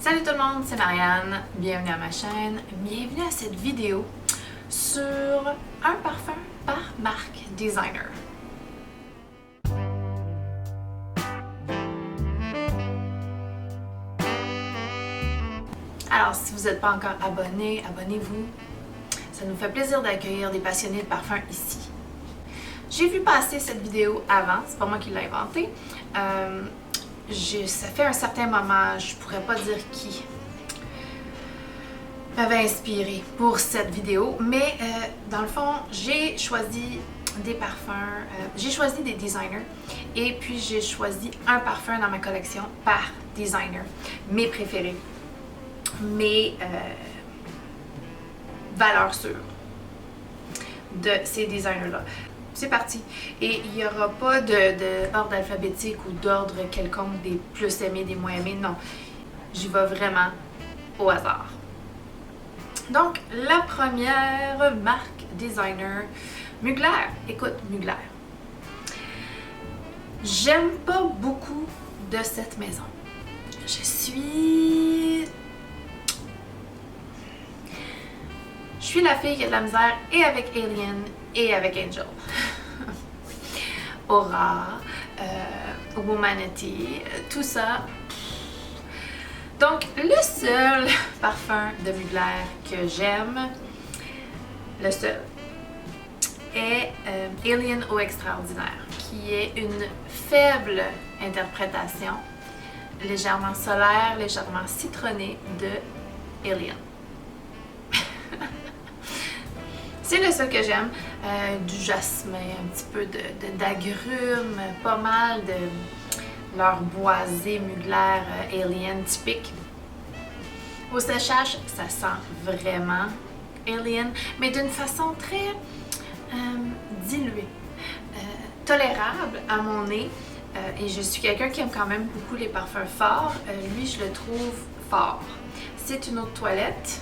Salut tout le monde, c'est Marianne, bienvenue à ma chaîne, bienvenue à cette vidéo sur un parfum par marque Designer. Alors si vous n'êtes pas encore abonné, abonnez-vous, ça nous fait plaisir d'accueillir des passionnés de parfum ici. J'ai vu passer cette vidéo avant, c'est pas moi qui l'ai inventée. Ça fait un certain moment, je pourrais pas dire qui m'avait inspiré pour cette vidéo, mais dans le fond, j'ai choisi des parfums, j'ai choisi des designers et puis j'ai choisi un parfum dans ma collection par designer, mes préférés, mes valeurs sûres de ces designers-là. C'est parti. Et il n'y aura pas d'ordre alphabétique ou d'ordre quelconque des plus aimés, des moins aimés. Non. J'y vais vraiment au hasard. Donc, la première marque designer, Mugler. Écoute, Mugler. J'aime pas beaucoup de cette maison. Je suis la fille qui a de la misère et avec Alien et avec Angel. Aura, Womanity, tout ça. Donc, le seul parfum de Mugler que j'aime, le seul, est Alien Eau Extraordinaire, qui est une faible interprétation, légèrement solaire, légèrement citronnée de Alien. C'est le seul que j'aime. Du jasmin, un petit peu d'agrumes, pas mal de leur boisé Mugler Alien typique. Au séchage, ça sent vraiment Alien, mais d'une façon très diluée, tolérable à mon nez. Et je suis quelqu'un qui aime quand même beaucoup les parfums forts. Lui, je le trouve fort. C'est une eau de toilette,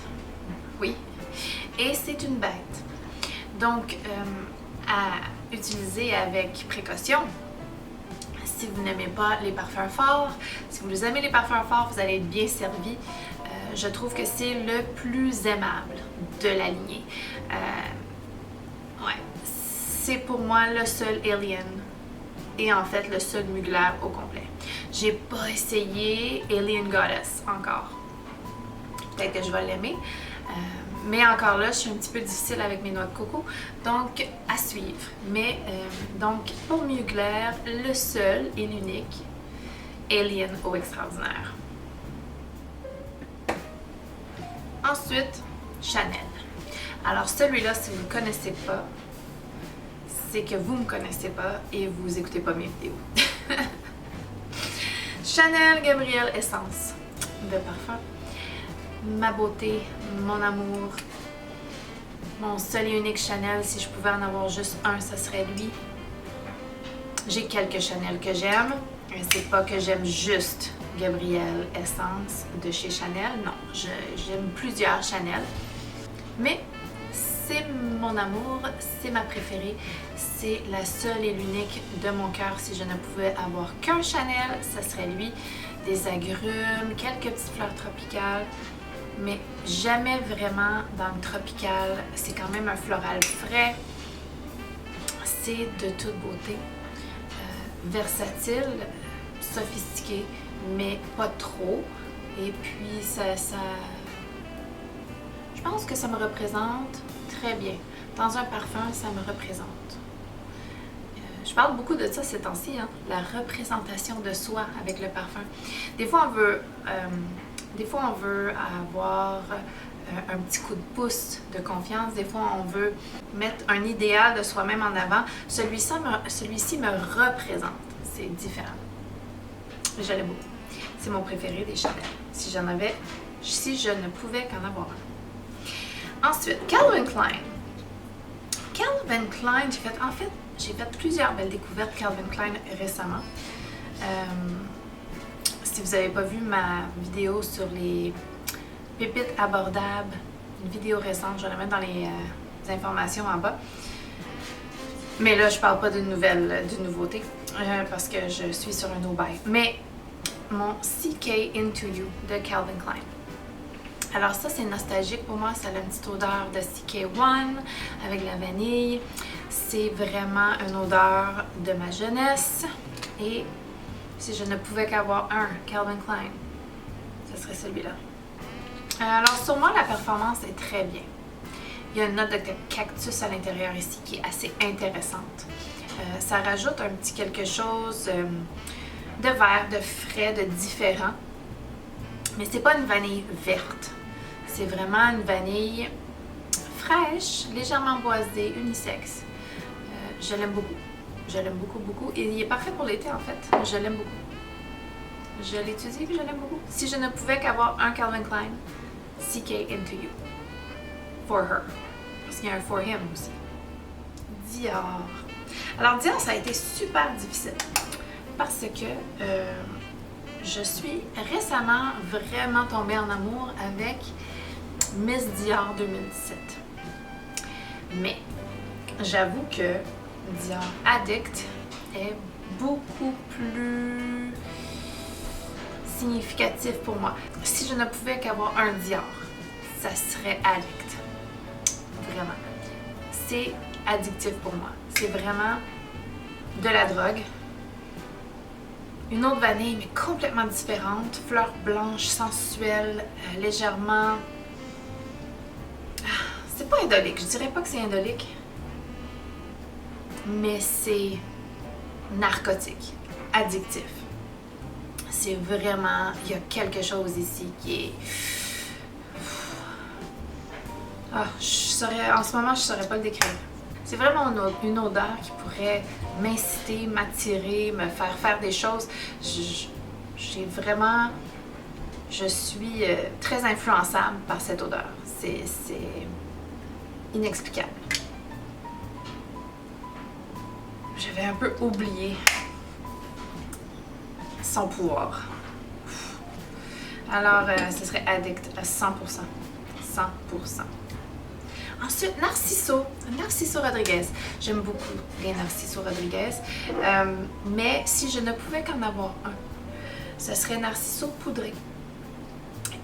oui, et c'est une bête. Donc, à utiliser avec précaution. Si vous n'aimez pas les parfums forts, si vous aimez les parfums forts, vous allez être bien servi. Je trouve que c'est le plus aimable de la lignée. Ouais, c'est pour moi le seul Alien et en fait le seul Mugler au complet. J'ai pas essayé Alien Goddess encore. Peut-être que je vais l'aimer. Mais encore là, je suis un petit peu difficile avec mes noix de coco, donc à suivre. Mais donc pour Mugler, le seul et l'unique Alien Eau Extraordinaire. Ensuite, Chanel. Alors celui-là, si vous ne le connaissez pas, c'est que vous ne me connaissez pas et vous n'écoutez pas mes vidéos. Chanel Gabrielle Essence de parfum. Ma beauté, mon amour, mon seul et unique Chanel. Si je pouvais en avoir juste un, ce serait lui. J'ai quelques Chanel que j'aime. C'est pas que j'aime juste Gabrielle Essence de chez Chanel. Non, j'aime plusieurs Chanel. Mais c'est mon amour, c'est ma préférée. C'est la seule et l'unique de mon cœur. Si je ne pouvais avoir qu'un Chanel, ce serait lui. Des agrumes, quelques petites fleurs tropicales. Mais jamais vraiment dans le tropical. C'est quand même un floral frais. C'est de toute beauté. Versatile, sophistiqué, mais pas trop. Et puis je pense que ça me représente très bien. Dans un parfum, ça me représente. Je parle beaucoup de ça ces temps-ci, hein? La représentation de soi avec le parfum. Des fois, on veut avoir un petit coup de pouce de confiance. Des fois, on veut mettre un idéal de soi-même en avant. Celui-ci me représente. C'est différent. Je l'aime beaucoup. C'est mon préféré des Chanel. Si je ne pouvais qu'en avoir un. Ensuite, Calvin Klein. Calvin Klein, j'ai fait plusieurs belles découvertes Calvin Klein récemment. Si vous n'avez pas vu ma vidéo sur les pépites abordables, une vidéo récente, je vais la mettre dans les informations en bas. Mais là, je parle pas d'une nouveauté parce que je suis sur un no-buy. Mais mon CK Into You de Calvin Klein. Alors ça, c'est nostalgique pour moi. Ça a une petite odeur de CK1 avec la vanille. C'est vraiment une odeur de ma jeunesse. Et si je ne pouvais qu'avoir un Calvin Klein, ce serait celui-là. Alors sur moi, la performance est très bien. Il y a une note de cactus à l'intérieur ici qui est assez intéressante. Ça rajoute un petit quelque chose de vert, de frais, de différent. Mais c'est pas une vanille verte. C'est vraiment une vanille fraîche, légèrement boisée, unisexe. Je l'aime beaucoup. Je l'aime beaucoup, beaucoup. Et il est parfait pour l'été, en fait. Je l'aime beaucoup. Je l'étudie et je l'aime beaucoup. Si je ne pouvais qu'avoir un Calvin Klein, CK Into You. For her. Parce qu'il y a un for him aussi. Dior. Alors Dior, ça a été super difficile. Parce que je suis récemment vraiment tombée en amour avec Miss Dior 2017. Mais j'avoue que Dior Addict est beaucoup plus significatif pour moi. Si je ne pouvais qu'avoir un Dior, ça serait Addict. Vraiment. C'est addictif pour moi. C'est vraiment de la drogue. Une autre vanille, mais complètement différente. Fleur blanche, sensuelle, légèrement... C'est pas indolique. Je dirais pas que c'est indolique. Mais c'est narcotique, addictif. C'est vraiment... Il y a quelque chose ici qui est... en ce moment, je saurais pas le décrire. C'est vraiment une odeur qui pourrait m'inciter, m'attirer, me faire faire des choses. J'ai vraiment... Je suis très influençable par cette odeur. C'est inexplicable. J'avais un peu oublié son pouvoir. Alors, ce serait Addict à 100%. 100%. Ensuite, Narciso. Narciso Rodriguez. J'aime beaucoup les Narciso Rodriguez. Mais si je ne pouvais qu'en avoir un, ce serait Narciso poudré.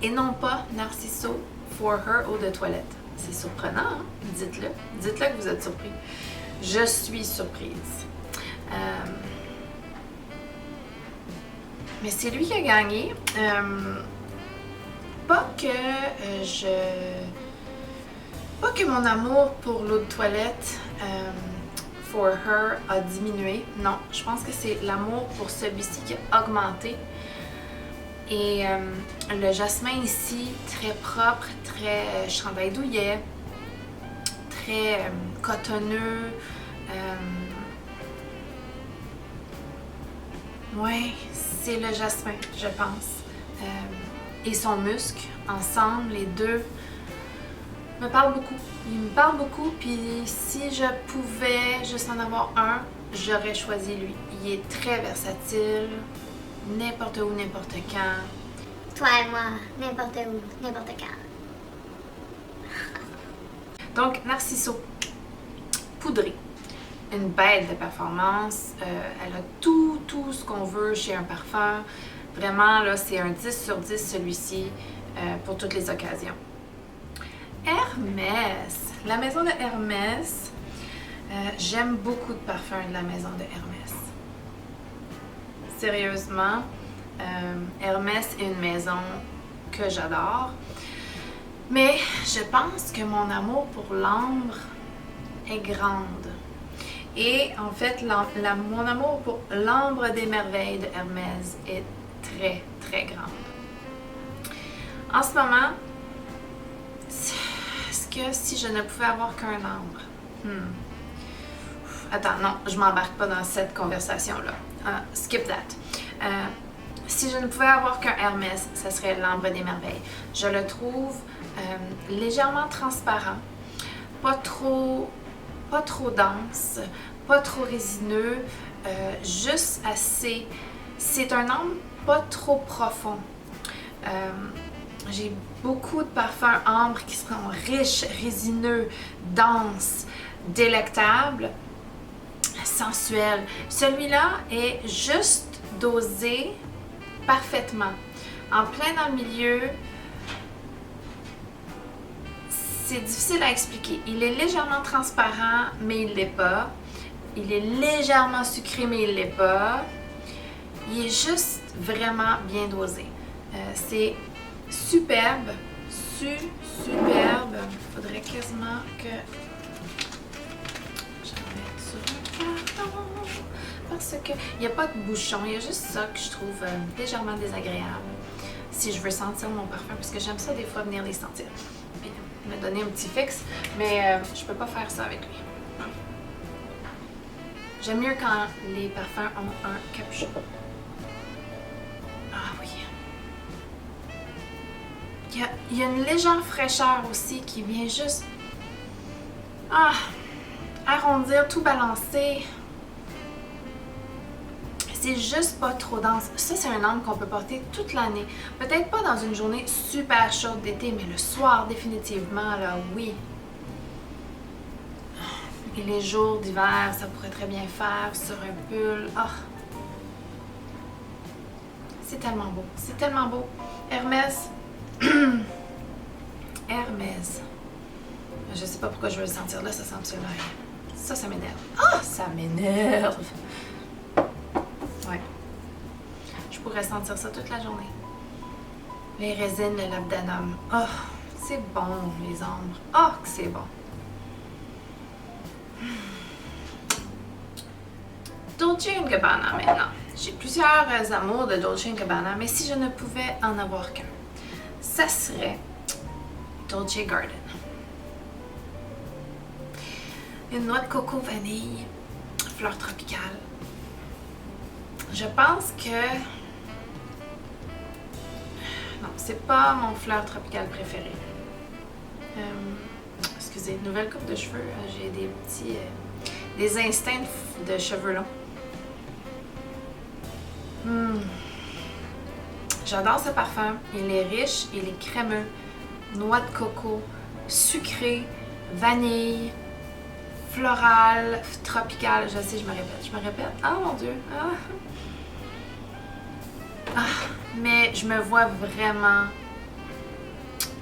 Et non pas Narciso For Her eau de toilette. C'est surprenant, hein? Dites-le. Dites-le que vous êtes surpris. Je suis surprise. Mais c'est lui qui a gagné. Pas que mon amour pour l'eau de toilette For Her a diminué. Non, je pense que c'est l'amour pour celui-ci qui a augmenté. Et le jasmin ici, très propre, très chandail douillet, très cotonneux. Oui, c'est le jasmin, je pense. Et son musc, ensemble, les deux, me parlent beaucoup. Il me parle beaucoup, puis si je pouvais juste en avoir un, j'aurais choisi lui. Il est très versatile, n'importe où, n'importe quand. Toi et moi, n'importe où, n'importe quand. Donc, Narciso, poudré. Une bête de performance. Elle a tout ce qu'on veut chez un parfum. Vraiment, là, c'est un 10 sur 10 celui-ci pour toutes les occasions. Hermès. La maison de Hermès. J'aime beaucoup de parfums de la maison de Hermès. Sérieusement, Hermès est une maison que j'adore. Mais je pense que mon amour pour l'ambre est grande. Et en fait, mon amour pour l'ambre des merveilles de Hermès est très, très grande. En ce moment, est-ce que si je ne pouvais avoir qu'un ambre? Attends, non, je m'embarque pas dans cette conversation-là. Skip that. Si je ne pouvais avoir qu'un Hermès, ce serait l'ambre des merveilles. Je le trouve légèrement transparent, pas trop dense, pas trop résineux, juste assez. C'est un ambre pas trop profond. J'ai beaucoup de parfums ambre qui seront riches, résineux, denses, délectables, sensuels. Celui-là est juste dosé parfaitement. En plein dans le milieu, c'est difficile à expliquer. Il est légèrement transparent, mais il ne l'est pas. Il est légèrement sucré, mais il ne l'est pas. Il est juste vraiment bien dosé. C'est superbe, superbe. Il faudrait quasiment que j'en mette sur un carton. Parce qu'il n'y a pas de bouchon. Il y a juste ça que je trouve légèrement désagréable. Si je veux sentir mon parfum, parce que j'aime ça des fois venir les sentir. Puis me donner un petit fixe, mais je peux pas faire ça avec lui. J'aime mieux quand les parfums ont un capuchon. Ah oui. Il y a une légère fraîcheur aussi qui vient juste arrondir, tout balancer. C'est juste pas trop dense. Ça, c'est un ambre qu'on peut porter toute l'année. Peut-être pas dans une journée super chaude d'été, mais le soir, définitivement, là, oui. Et les jours d'hiver, ça pourrait très bien faire sur un pull. Oh. C'est tellement beau. C'est tellement beau. Hermès. Hermès. Je sais pas pourquoi je veux le sentir là, ça sent absolument rien. Ça m'énerve. Ah, ça m'énerve. Ouais. Je pourrais sentir ça toute la journée. Les résines, le labdanum. Oh, c'est bon, les ombres. Oh, que c'est bon. Dolce & Gabbana maintenant. J'ai plusieurs amours de Dolce & Gabbana, mais si je ne pouvais en avoir qu'un, ça serait Dolce Garden. Une noix de coco vanille, fleur tropicale. Je pense que... Non, c'est pas mon fleur tropicale préférée. Excusez, nouvelle coupe de cheveux. J'ai des petits... des instincts de cheveux longs. J'adore ce parfum. Il est riche, il est crémeux. Noix de coco, sucré, vanille, floral, tropical. Je sais, je me répète. Ah mon Dieu. Mais je me vois vraiment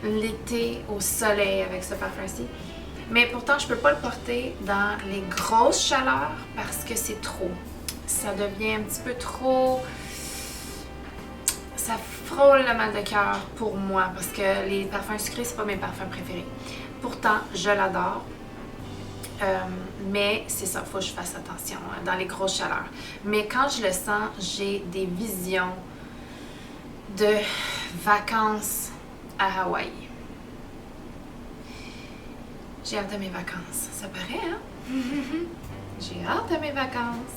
l'été au soleil avec ce parfum-ci. Mais pourtant, je peux pas le porter dans les grosses chaleurs parce que c'est trop. Ça devient un petit peu trop... Ça frôle le mal de cœur pour moi parce que les parfums sucrés, c'est pas mes parfums préférés. Pourtant, je l'adore. Mais c'est ça, faut que je fasse attention dans les grosses chaleurs. Mais quand je le sens, j'ai des visions de vacances à Hawaï. J'ai hâte à mes vacances. Ça paraît, hein? J'ai hâte à mes vacances.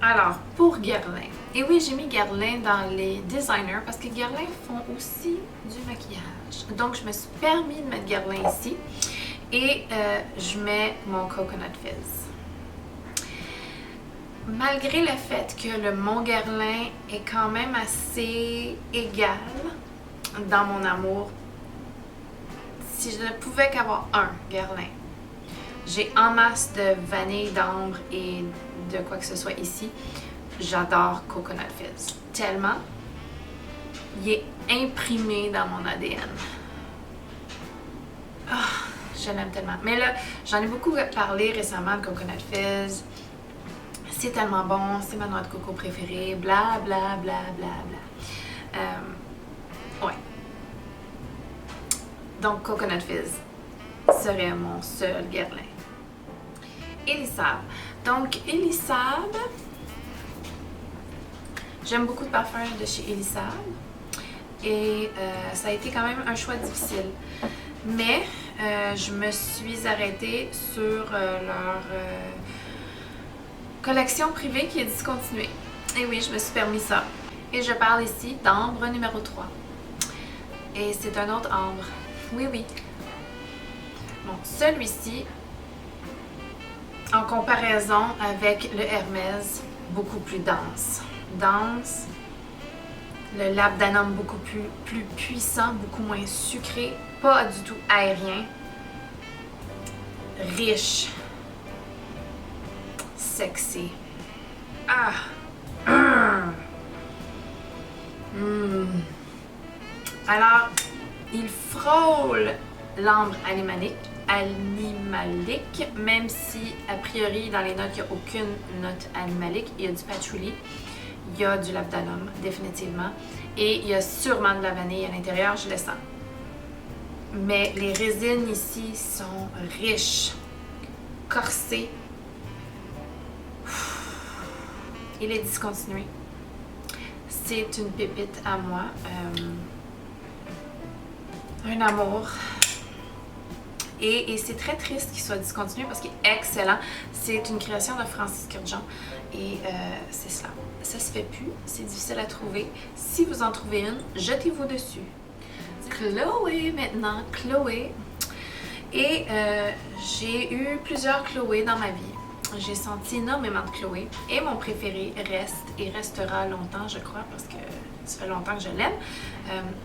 Alors, pour Guerlain. Et oui, j'ai mis Guerlain dans les designers parce que Guerlain font aussi du maquillage. Donc, je me suis permis de mettre Guerlain ici. Et je mets mon Coconut Fizz. Malgré le fait que le Mont Guerlain est quand même assez égal dans mon amour, si je ne pouvais qu'avoir un Guerlain, j'ai en masse de vanille, d'ambre et de quoi que ce soit ici. J'adore Coconut Fizz. Tellement. Il est imprimé dans mon ADN. Je l'aime tellement. Mais là, j'en ai beaucoup parlé récemment de Coconut Fizz. C'est tellement bon, c'est ma noix de coco préférée, bla bla bla bla bla. Ouais. Donc, Coconut Fizz serait mon seul Guerlain. Elisab. Donc, Elisab, j'aime beaucoup de parfums de chez Elisab. Et ça a été quand même un choix difficile. Mais je me suis arrêtée sur leur collection privée qui est discontinuée. Et oui, je me suis permis ça. Et je parle ici d'ambre numéro 3. Et c'est un autre ambre. Oui, oui. Bon, celui-ci, en comparaison avec le Hermès, beaucoup plus dense. Dense. Le labdanum beaucoup plus puissant, beaucoup moins sucré, pas du tout aérien. Riche. Sexy. Alors, il frôle l'ambre animalique, même si, a priori, dans les notes, il n'y a aucune note animalique. Il y a du patchouli, il y a du labdanum, définitivement, et il y a sûrement de la vanille à l'intérieur, je le sens. Mais les résines ici sont riches, corsées. Il est discontinué. C'est une pépite à moi. Un amour. Et c'est très triste qu'il soit discontinué parce qu'il est excellent. C'est une création de Francis Kurkdjian. Et c'est cela. Ça se fait plus. C'est difficile à trouver. Si vous en trouvez une, jetez-vous dessus. Chloé maintenant. Chloé. Et j'ai eu plusieurs Chloé dans ma vie. J'ai senti énormément de Chloé. Et mon préféré reste et restera longtemps, je crois, parce que ça fait longtemps que je l'aime.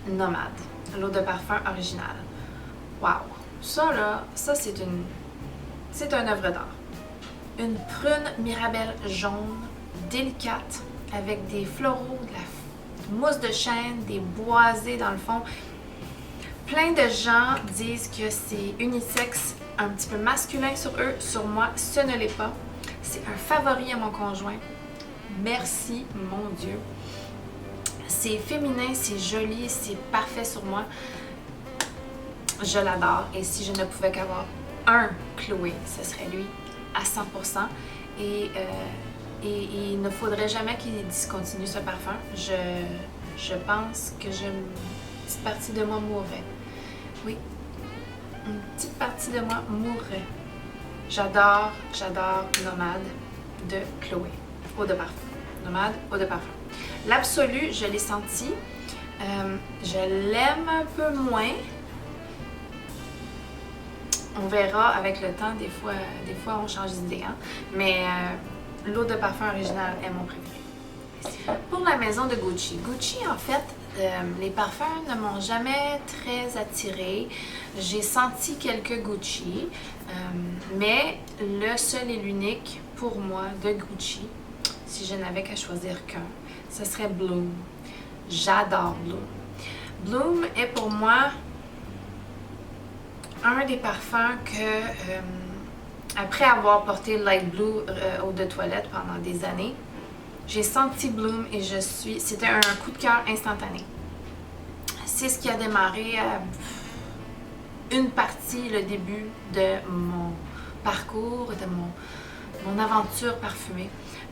Nomade. L'eau de parfum originale. Wow! Ça là, ça c'est une œuvre d'art. Une prune mirabelle jaune, délicate, avec des floraux, de la mousse de chêne, des boisés dans le fond. Plein de gens disent que c'est unisexe, un petit peu masculin sur eux. Sur moi, ce ne l'est pas. C'est un favori à mon conjoint. Merci, mon Dieu. C'est féminin, c'est joli, c'est parfait sur moi. Je l'adore. Et si je ne pouvais qu'avoir un Chloé, ce serait lui à 100%. Et il ne faudrait jamais qu'il discontinue ce parfum. Je pense que une petite partie de moi mourrait. Oui, une petite partie de moi mourrait. J'adore Nomade de Chloé. Eau de parfum. Nomade, eau de parfum. L'Absolu, je l'ai senti. Je l'aime un peu moins. On verra avec le temps, des fois on change d'idée, hein? Mais l'eau de parfum originale est mon préféré. Pour la maison de Gucci. Gucci, en fait, les parfums ne m'ont jamais très attirée. J'ai senti quelques Gucci, mais le seul et l'unique pour moi de Gucci, si je n'avais qu'à choisir qu'un, ce serait Bloom. J'adore Bloom. Bloom est pour moi un des parfums que, après avoir porté Light Blue eau de toilette pendant des années, j'ai senti Bloom et c'était un coup de cœur instantané. C'est ce qui a démarré une partie, le début de mon parcours, de mon aventure parfumée.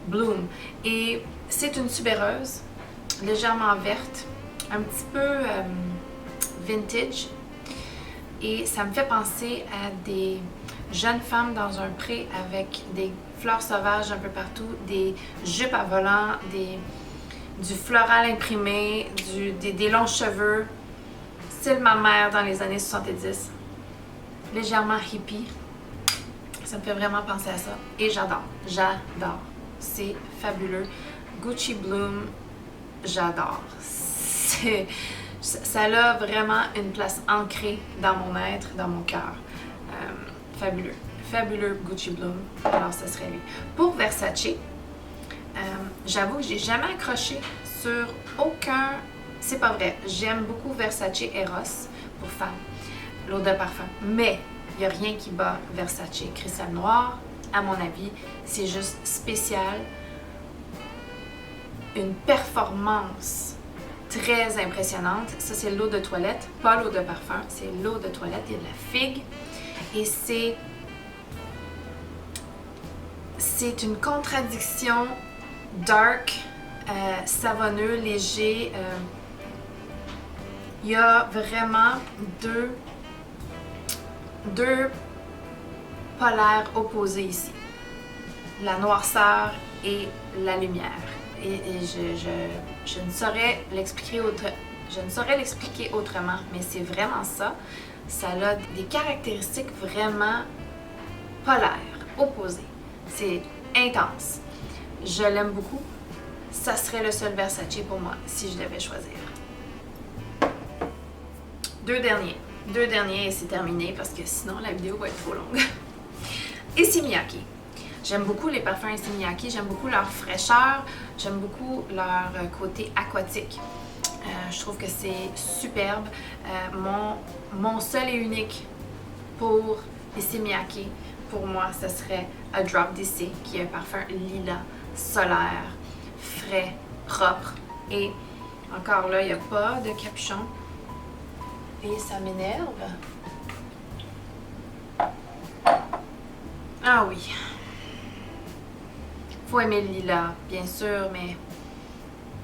Bloom. Et c'est une tubéreuse, légèrement verte, un petit peu vintage. Et ça me fait penser à des jeunes femmes dans un pré avec des fleurs sauvages un peu partout, des jupes à volant, du floral imprimé, des longs cheveux, style ma mère dans les années 70, légèrement hippie. Ça me fait vraiment penser à ça. Et j'adore. C'est fabuleux. Gucci Bloom, j'adore. Ça a vraiment une place ancrée dans mon être, dans mon cœur. Fabuleux. Fabuleux Gucci Bloom. Alors, ce serait lui. Pour Versace, j'avoue que j'ai jamais accroché sur aucun... C'est pas vrai. J'aime beaucoup Versace Eros pour femmes. L'eau de parfum. Mais il n'y a rien qui bat Versace Cristal Noir. À mon avis, c'est juste spécial. Une performance très impressionnante. Ça, c'est l'eau de toilette, pas l'eau de parfum. C'est l'eau de toilette. Il y a de la figue. Et c'est une contradiction dark, savonneux, léger. Il y a vraiment deux polaires opposés ici. La noirceur et la lumière. Et je ne saurais l'expliquer autrement, mais c'est vraiment ça. Ça a des caractéristiques vraiment polaires, opposées. C'est intense. Je l'aime beaucoup. Ça serait le seul Versace pour moi, si je devais choisir. Deux derniers et c'est terminé parce que sinon la vidéo va être trop longue. Issey Miyake. J'aime beaucoup les parfums Issey Miyake, j'aime beaucoup leur fraîcheur, j'aime beaucoup leur côté aquatique. Je trouve que c'est superbe. Mon seul et unique pour Issey Miyake, pour moi, ce serait A Drop d'Issey, qui est un parfum lilas, solaire, frais, propre. Et encore là, il n'y a pas de capuchon. Et ça m'énerve. Ah oui. Faut aimer le lilas, bien sûr, mais...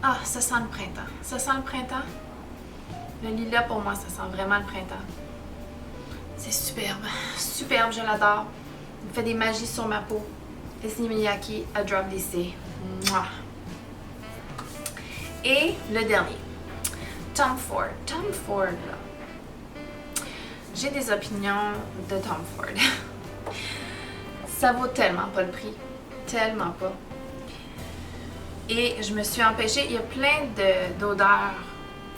Ah, ça sent le printemps. Ça sent le printemps. Le lilas, pour moi, ça sent vraiment le printemps. C'est superbe. Superbe, je l'adore. Il fait des magies sur ma peau. Issey Miyake, A Drop d'Issey. Mouah. Et le dernier. Tom Ford. Tom Ford, là. J'ai des opinions de Tom Ford. Ça vaut tellement pas le prix. Tellement pas. Et je me suis empêchée. Il y a plein d'odeurs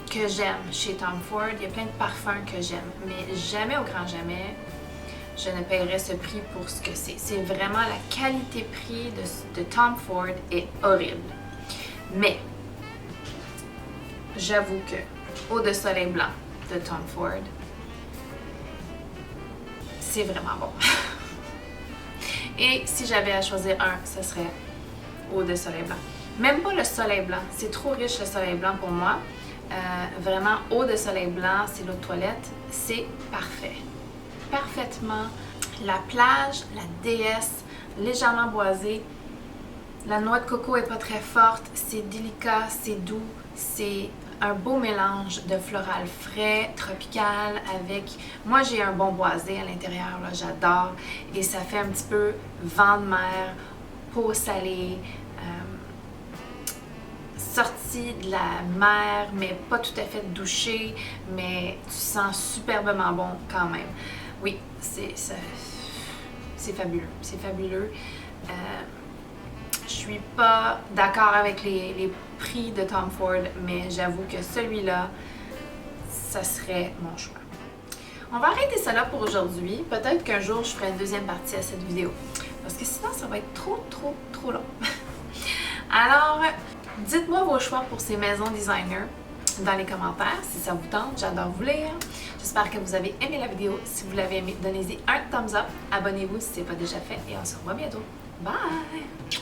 que j'aime chez Tom Ford. Il y a plein de parfums que j'aime. Mais jamais au grand jamais, je ne paierais ce prix pour ce que c'est. C'est vraiment la qualité-prix de Tom Ford est horrible. Mais, j'avoue que Eau de Soleil Blanc de Tom Ford, c'est vraiment bon. Et si j'avais à choisir un, ce serait Eau de Soleil Blanc. Même pas le Soleil Blanc, c'est trop riche le Soleil Blanc pour moi. Vraiment, Eau de Soleil Blanc, c'est l'eau de toilette, c'est parfait. Parfaitement. La plage, la déesse, légèrement boisée. La noix de coco est pas très forte, c'est délicat, c'est doux, c'est un beau mélange de floral frais, tropical, avec... Moi, j'ai un bon boisé à l'intérieur, là, j'adore. Et ça fait un petit peu vent de mer, peau salée, sortie de la mer, mais pas tout à fait douché, mais tu sens superbement bon quand même. Oui, c'est fabuleux, c'est fabuleux. Je suis pas d'accord avec les prix de Tom Ford, mais j'avoue que celui-là, ça serait mon choix. On va arrêter ça là pour aujourd'hui. Peut-être qu'un jour, je ferai une deuxième partie à cette vidéo. Parce que sinon, ça va être trop long. Alors, dites-moi vos choix pour ces maisons designer dans les commentaires si ça vous tente. J'adore vous lire. J'espère que vous avez aimé la vidéo. Si vous l'avez aimé, donnez-y un thumbs up. Abonnez-vous si ce n'est pas déjà fait et on se revoit bientôt. Bye!